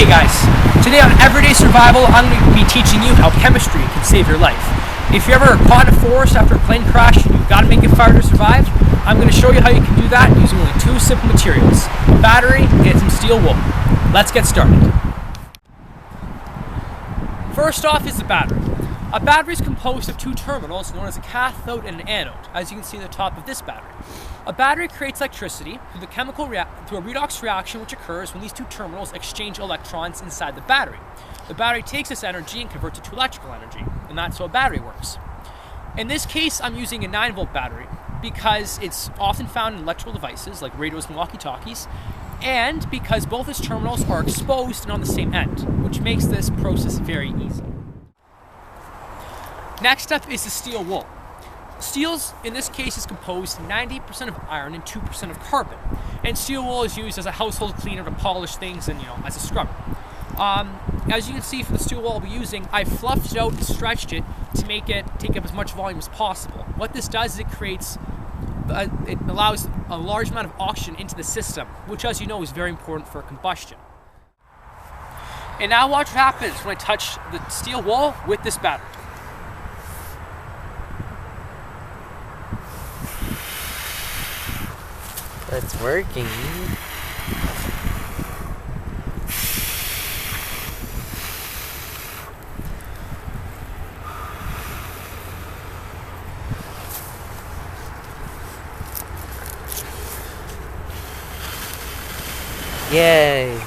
Hey guys, today on Everyday Survival, I'm going to be teaching you how chemistry can save your life. If you're ever caught in a forest after a plane crash and you've got to make a fire to survive, I'm going to show you how you can do that using only two simple materials, a battery and some steel wool. Let's get started. First off is the battery. A battery is composed of two terminals known as a cathode and an anode, as you can see on the top of this battery. A battery creates electricity through a redox reaction which occurs when these two terminals exchange electrons inside the battery. The battery takes this energy and converts it to electrical energy, and that's how a battery works. In this case, I'm using a 9-volt battery because it's often found in electrical devices like radios and walkie-talkies, and because both its terminals are exposed and on the same end, which makes this process very easy. Next up is the steel wool. Steel, in this case, is composed 90% of iron and 2% of carbon. And steel wool is used as a household cleaner to polish things and, as a scrubber. As you can see for the steel wool I'll be using, I fluffed it out and stretched it to make it take up as much volume as possible. What this does is it allows a large amount of oxygen into the system, which, as you know, is very important for combustion. And now watch what happens when I touch the steel wool with this battery. It's working. Yay!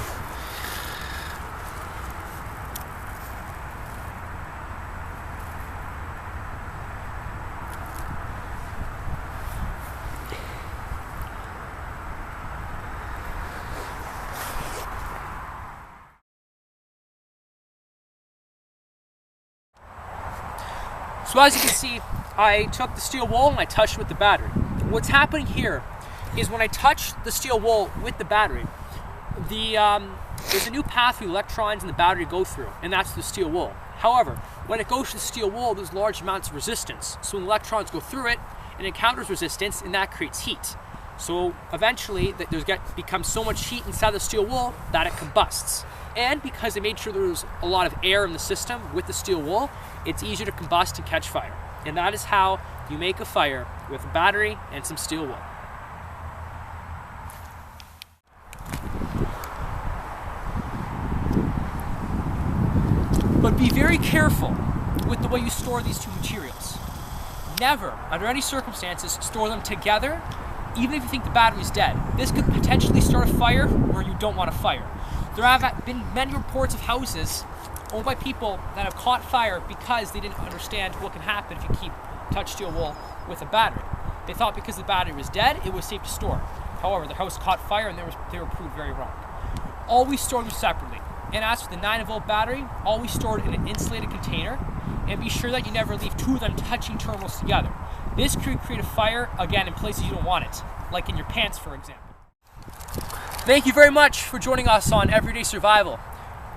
So as you can see, I took the steel wool and I touched it with the battery. What's happening here is when I touch the steel wool with the battery, there's a new path for the electrons in the battery to go through, and that's the steel wool. However, when it goes to the steel wool, there's large amounts of resistance. So when the electrons go through it, it encounters resistance, and that creates heat. So eventually, becomes so much heat inside the steel wool that it combusts. And because I made sure there was a lot of air in the system with the steel wool, it's easier to combust and catch fire. And that is how you make a fire with a battery and some steel wool. But be very careful with the way you store these two materials. Never, under any circumstances, store them together, even if you think the battery is dead. This could potentially start a fire where you don't want a fire. There have been many reports of houses owned by people that have caught fire because they didn't understand what can happen if you keep touch steel wool with a battery. They thought because the battery was dead, it was safe to store. However, the house caught fire and they were proved very wrong. Always store them separately. And as for the 9-volt battery, always store it in an insulated container, and be sure that you never leave two of them touching terminals together. This could create a fire, again, in places you don't want it, like in your pants, for example. Thank you very much for joining us on Everyday Survival.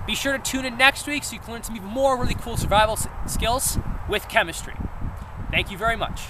Be sure to tune in next week so you can learn some even more really cool survival skills with chemistry. Thank you very much.